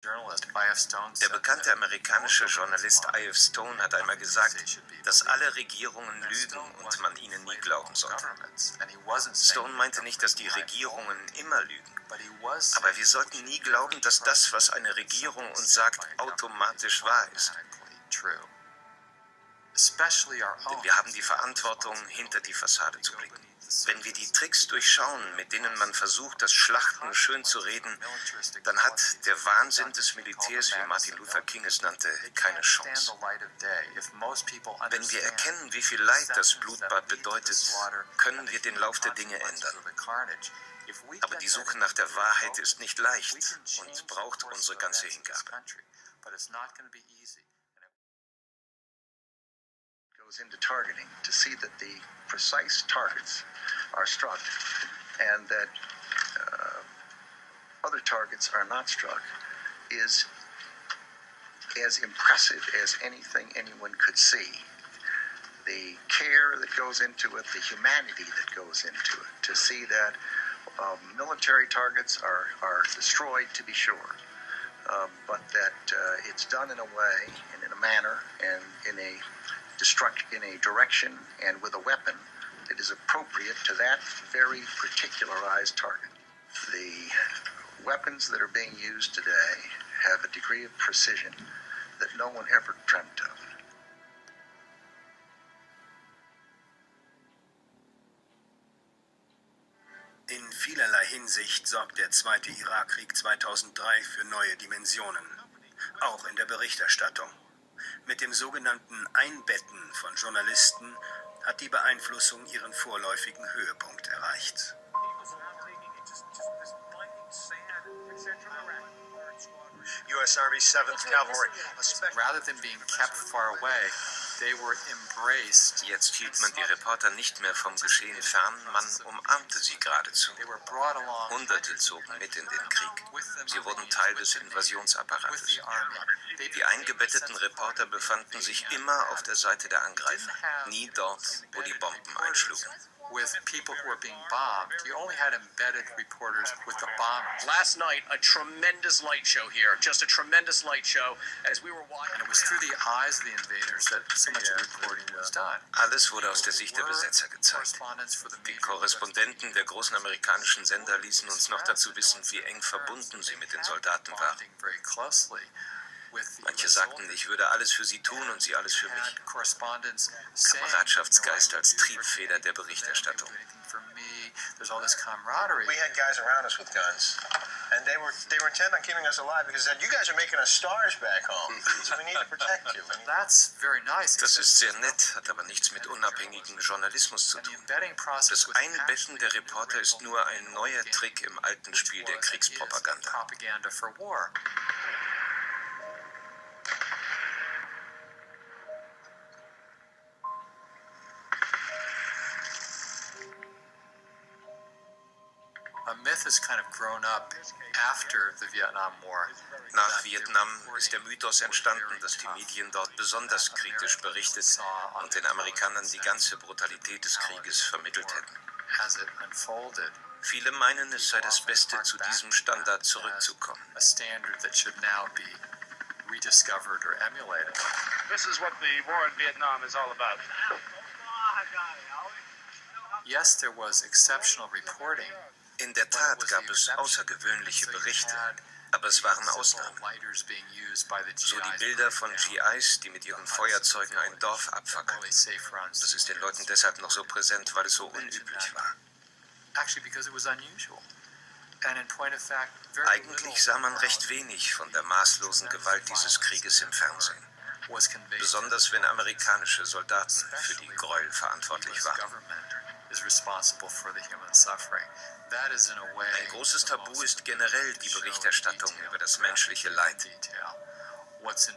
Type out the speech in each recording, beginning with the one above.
Der bekannte amerikanische Journalist I.F. Stone hat einmal gesagt, dass alle Regierungen lügen und man ihnen nie glauben sollte. Stone meinte nicht, dass die Regierungen immer lügen. Aber wir sollten nie glauben, dass das, was eine Regierung uns sagt, automatisch wahr ist. Denn wir haben die Verantwortung, hinter die Fassade zu blicken. Wenn wir die Tricks durchschauen, mit denen man versucht, das Schlachten schön zu reden, dann hat der Wahnsinn des Militärs, wie Martin Luther King es nannte, keine Chance. Wenn wir erkennen, wie viel Leid das Blutbad bedeutet, können wir den Lauf der Dinge ändern. Aber die Suche nach der Wahrheit ist nicht leicht und braucht unsere ganze Hingabe. Into targeting to see that the precise targets are struck and that other targets are not struck is as impressive as anything anyone could see. The care that goes into it, the humanity that goes into it, to see that military targets are destroyed, to be sure, but that it's done in a way and in a manner and in a direction and with a weapon that is appropriate to that very particularized target. The weapons that are being used today have a degree of precision that no one ever dreamt of. In vielerlei Hinsicht sorgt der Zweite Irakkrieg 2003 für neue Dimensionen, auch in der Berichterstattung. Mit dem sogenannten Einbetten von Journalisten hat die Beeinflussung ihren vorläufigen Höhepunkt erreicht. U.S. Army 7th Cavalry. Rather than being kept far away, they were embraced. Jetzt hielt man die Reporter nicht mehr vom Geschehen fern, man umarmte sie geradezu. Hunderte zogen mit in den Krieg. Sie wurden Teil des Invasionsapparates. Die eingebetteten Reporter befanden sich immer auf der Seite der Angreifer, nie dort, wo die Bomben einschlugen. With people who were being bombed, you only had embedded reporters with the bombers. Last night, a tremendous light show here, just a tremendous light show as we were watching. And it was through the eyes of the invaders that so much of the reporting was done. Alles wurde aus der Sicht der Besetzer gezeigt. Die Korrespondenten der großen amerikanischen Sender ließen uns noch dazu wissen, wie eng verbunden sie mit den Soldaten waren. Manche sagten, ich würde alles für sie tun und sie alles für mich. Kameradschaftsgeist als Triebfeder der Berichterstattung. We had guys around us with guns, and they were intent on keeping us alive because they said, "You guys are making us stars back home, so we need to protect you." That's very nice. Das ist sehr nett, hat aber nichts mit unabhängigem Journalismus zu tun. Das Einbetten der Reporter ist nur ein neuer Trick im alten Spiel der Kriegspropaganda. Nach Vietnam ist der Mythos entstanden, dass die Medien dort besonders kritisch berichtet und den Amerikanern die ganze Brutalität des Krieges vermittelt hätten. Viele meinen, es sei das Beste, zu diesem Standard zurückzukommen. This is what the war in Vietnam is all about. Yes, there was exceptional reporting. In der Tat gab es außergewöhnliche Berichte, aber es waren Ausnahmen. So die Bilder von GIs, die mit ihren Feuerzeugen ein Dorf abfackeln. Das ist den Leuten deshalb noch so präsent, weil es so unüblich war. Eigentlich sah man recht wenig von der maßlosen Gewalt dieses Krieges im Fernsehen. Besonders wenn amerikanische Soldaten für die Gräuel verantwortlich waren. Ein großes Tabu ist generell die Berichterstattung über das menschliche Leid.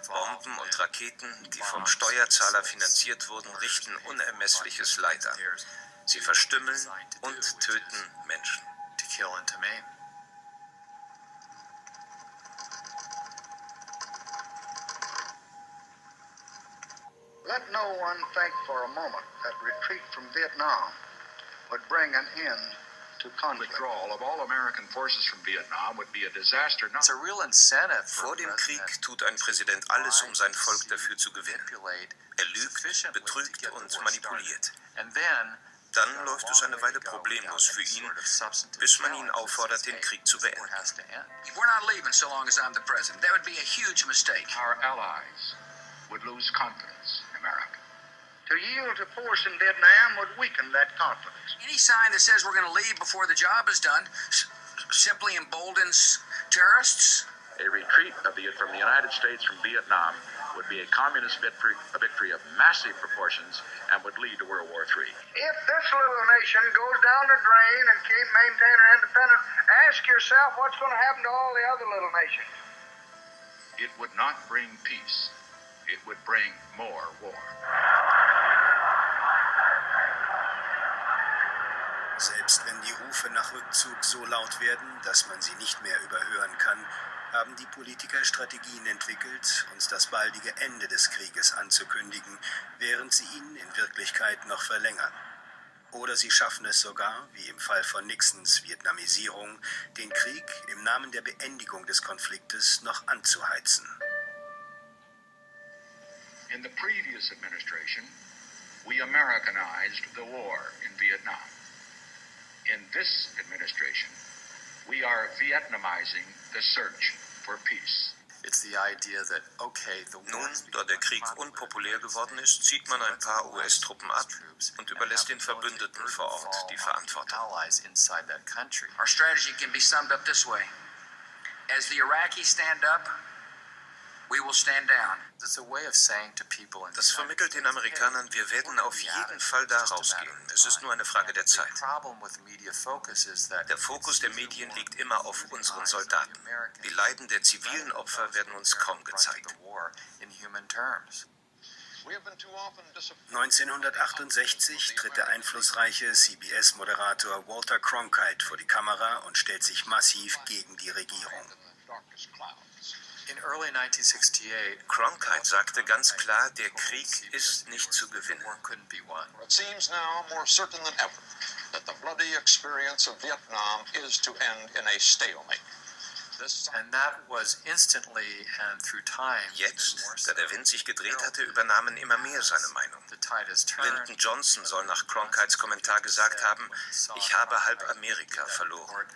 Bomben und Raketen, die vom Steuerzahler finanziert wurden, richten unermessliches Leid an. Sie verstümmeln und töten Menschen. Let no one think for a moment that retreat from Vietnam would bring an end to conflict. Withdrawal of all American forces from Vietnam would be a disaster. It's a real incentive Vor dem Krieg tut ein Präsident alles, um sein Volk dafür zu gewinnen. Er lügt, betrügt und manipuliert. Dann läuft es eine Weile problemlos für ihn, bis man ihn auffordert, den Krieg zu beenden. We're not leaving so long as I'm the president. That would be a huge mistake. Our allies would lose confidence in America. To yield to force in Vietnam would weaken that confidence. Any sign that says we're going to leave before the job is done simply emboldens terrorists. A retreat from the United States from Vietnam would be a communist victory of massive proportions and would lead to World War III. If this little nation goes down the drain and can't maintain her independence, ask yourself what's going to happen to all the other little nations. It would not bring peace. It would bring more war. Selbst wenn die Rufe nach Rückzug so laut werden, dass man sie nicht mehr überhören kann, haben die Politiker Strategien entwickelt, uns das baldige Ende des Krieges anzukündigen, während sie ihn in Wirklichkeit noch verlängern. Oder sie schaffen es sogar, wie im Fall von Nixons Vietnamisierung, den Krieg im Namen der Beendigung des Konfliktes noch anzuheizen. In the previous administration, we Americanized the war in Vietnam. In this administration, we are Vietnamizing the search for peace. Nun, da der Krieg unpopulär geworden ist, zieht man ein paar US-Truppen ab und überlässt den Verbündeten vor Ort die Verantwortung. Our strategy can be summed up this way. As the Iraqis stand up, we will stand down. Das vermittelt den Amerikanern, wir werden auf jeden Fall da rausgehen. Es ist nur eine Frage der Zeit. Der Fokus der Medien liegt immer auf unseren Soldaten. Die Leiden der zivilen Opfer werden uns kaum gezeigt. 1968 tritt der einflussreiche CBS-Moderator Walter Cronkite vor die Kamera und stellt sich massiv gegen die Regierung. Cronkite sagte ganz klar, der Krieg ist nicht zu gewinnen. It seems now more certain than ever that the bloody experience of Vietnam is to end in a stalemate. Jetzt, da der Wind sich gedreht hatte, übernahmen immer mehr seine Meinung. Lyndon Johnson soll nach Cronkites Kommentar gesagt haben, ich habe halb Amerika verloren.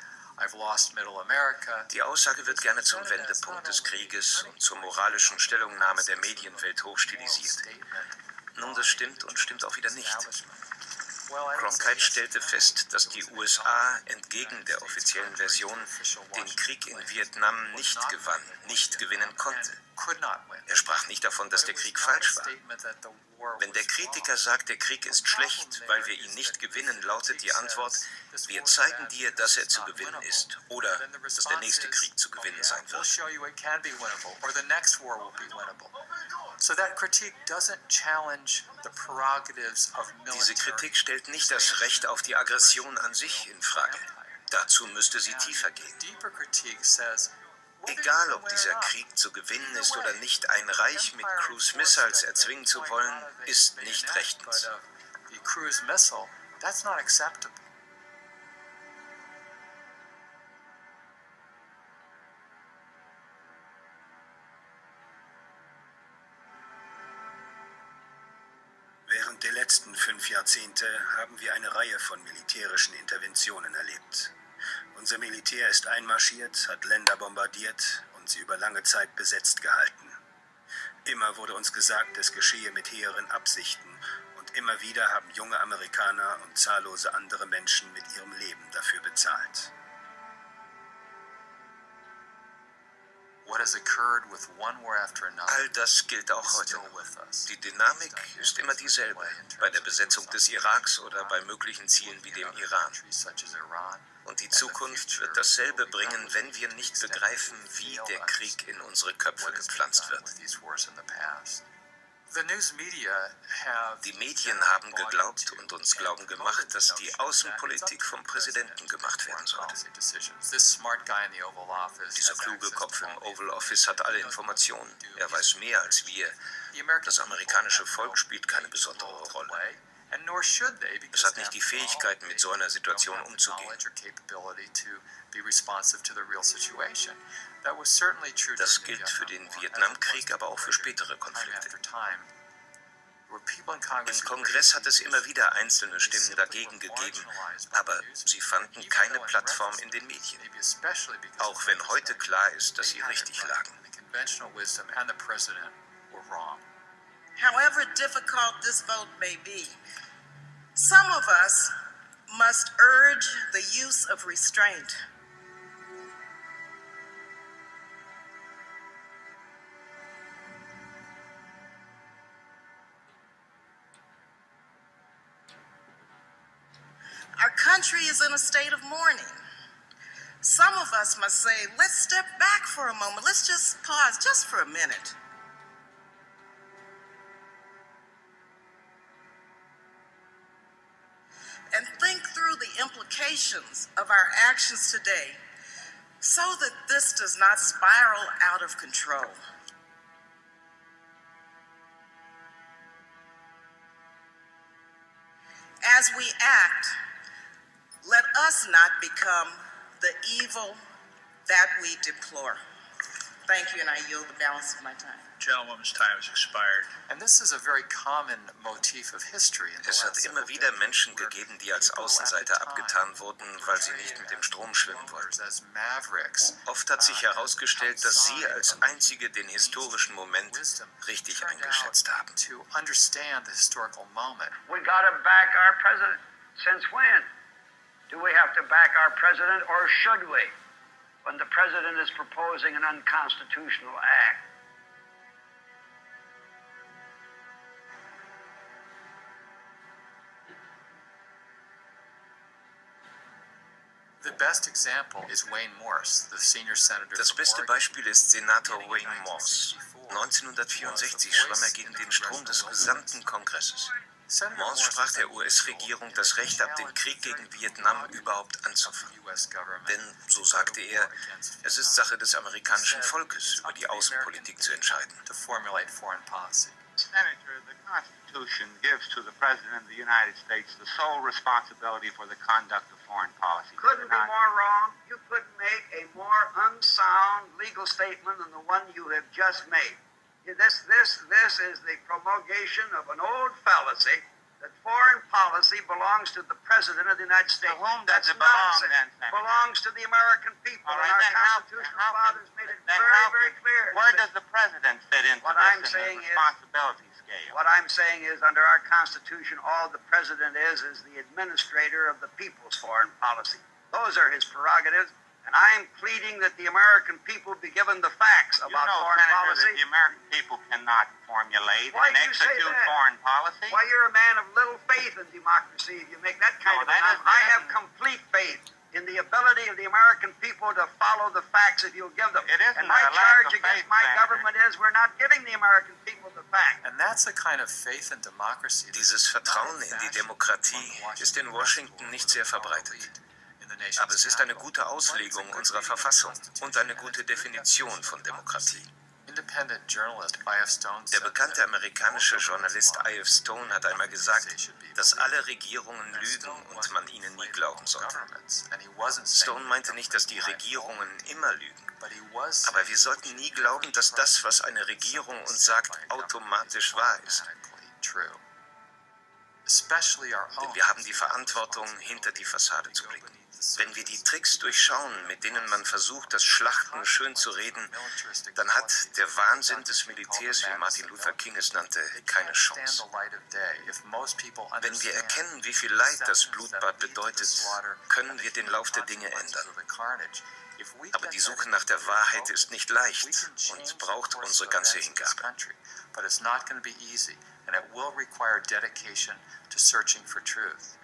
Die Aussage wird gerne zum Wendepunkt des Krieges und zur moralischen Stellungnahme der Medienwelt hochstilisiert. Nun, das stimmt und stimmt auch wieder nicht. Cronkite stellte fest, dass die USA entgegen der offiziellen Version den Krieg in Vietnam nicht gewann, nicht gewinnen konnte. Er sprach nicht davon, dass der Krieg falsch war. Wenn der Kritiker sagt, der Krieg ist schlecht, weil wir ihn nicht gewinnen, lautet die Antwort, wir zeigen dir, dass er zu gewinnen ist oder dass der nächste Krieg zu gewinnen sein wird. Diese Kritik stellt nicht das Recht auf die Aggression an sich in Frage. Dazu müsste sie tiefer gehen. Egal, ob dieser Krieg zu gewinnen ist oder nicht, ein Reich mit Cruise Missiles erzwingen zu wollen, ist nicht rechtens. Während der letzten 5 Jahrzehnte haben wir eine Reihe von militärischen Interventionen erlebt. Unser Militär ist einmarschiert, hat Länder bombardiert und sie über lange Zeit besetzt gehalten. Immer wurde uns gesagt, es geschehe mit hehren Absichten und immer wieder haben junge Amerikaner und zahllose andere Menschen mit ihrem Leben dafür bezahlt. All das gilt auch heute noch. Die Dynamik ist immer dieselbe, bei der Besetzung des Iraks oder bei möglichen Zielen wie dem Iran. Und die Zukunft wird dasselbe bringen, wenn wir nicht begreifen, wie der Krieg in unsere Köpfe gepflanzt wird. Die Medien haben geglaubt und uns glauben gemacht, dass die Außenpolitik vom Präsidenten gemacht werden sollte. Dieser kluge Kopf im Oval Office hat alle Informationen. Er weiß mehr als wir. Das amerikanische Volk spielt keine besondere Rolle. Es hat nicht die Fähigkeit, mit so einer Situation umzugehen. Das gilt für den Vietnamkrieg, aber auch für spätere Konflikte. Im Kongress hat es immer wieder einzelne Stimmen dagegen gegeben, aber sie fanden keine Plattform in den Medien. Auch wenn heute klar ist, dass sie richtig lagen. However difficult this vote may be, some of us must urge the use of restraint. Our country is in a state of mourning. Some of us must say, let's step back for a moment. Let's just pause just for a minute. And think through the implications of our actions today so that this does not spiral out of control. As we act, let us not become the evil that we deplore. Thank you, and I yield the balance of my time. Gentlewoman's time has expired. And this is a very common motif of history. Es hat immer wieder Menschen gegeben, die als Außenseiter abgetan wurden, weil sie nicht mit dem Strom schwimmen wollten. Oft hat sich herausgestellt, dass sie als einzige den historischen Moment richtig eingeschätzt haben. We gotta back our president. Since when? Do we have to back our president, or should we? When the president is proposing an unconstitutional act. Das beste Beispiel ist Senator Wayne Morse. 1964 schwamm er gegen den Strom des gesamten Kongresses. Morse sprach der US-Regierung das Recht ab, den Krieg gegen Vietnam überhaupt anzufangen. Denn, so sagte er, es ist Sache des amerikanischen Volkes, über die Außenpolitik zu entscheiden. Senator, the Constitution gives to the President of the United States the sole responsibility for the conduct of foreign policy. Couldn't be more wrong. You couldn't make a more unsound legal statement than the one you have just made. This is the promulgation of an old fallacy that foreign policy belongs to the President of the United States. To whom does it belong, then, Senator? Belongs to the American people. All right, and then our constitutional fathers made it very clear. Where does the President fit into What I'm this saying in the responsibility scale? What I'm saying is, under our Constitution, all the President is the administrator of the people's foreign policy. Those are his prerogatives. And I am pleading that the American people be given the facts about foreign Senator, policy. that the American people cannot formulate Why and do you say execute that? foreign policy. Why, you're a man of little faith in democracy if you make that kind of announcement. I have complete faith in the ability of the American people to follow the facts if you'll give them. It isn't and my a lack charge of against faith, my Senator. government is we're not giving the American people the facts. And that's a kind of faith in democracy. Dieses Vertrauen in die Demokratie ist in Washington nicht sehr verbreitet. Aber es ist eine gute Auslegung unserer Verfassung und eine gute Definition von Demokratie. Der bekannte amerikanische Journalist I.F. Stone hat einmal gesagt, dass alle Regierungen lügen und man ihnen nie glauben sollte. Stone meinte nicht, dass die Regierungen immer lügen. Aber wir sollten nie glauben, dass das, was eine Regierung uns sagt, automatisch wahr ist. Denn wir haben die Verantwortung, hinter die Fassade zu blicken. Wenn wir die Tricks durchschauen, mit denen man versucht, das Schlachten schön zu reden, dann hat der Wahnsinn des Militärs, wie Martin Luther King es nannte, keine Chance. Wenn wir erkennen, wie viel Leid das Blutbad bedeutet, können wir den Lauf der Dinge ändern. Aber die Suche nach der Wahrheit ist nicht leicht und braucht unsere ganze Hingabe. But it's not going to be easy, and it will require dedication to searching for truth.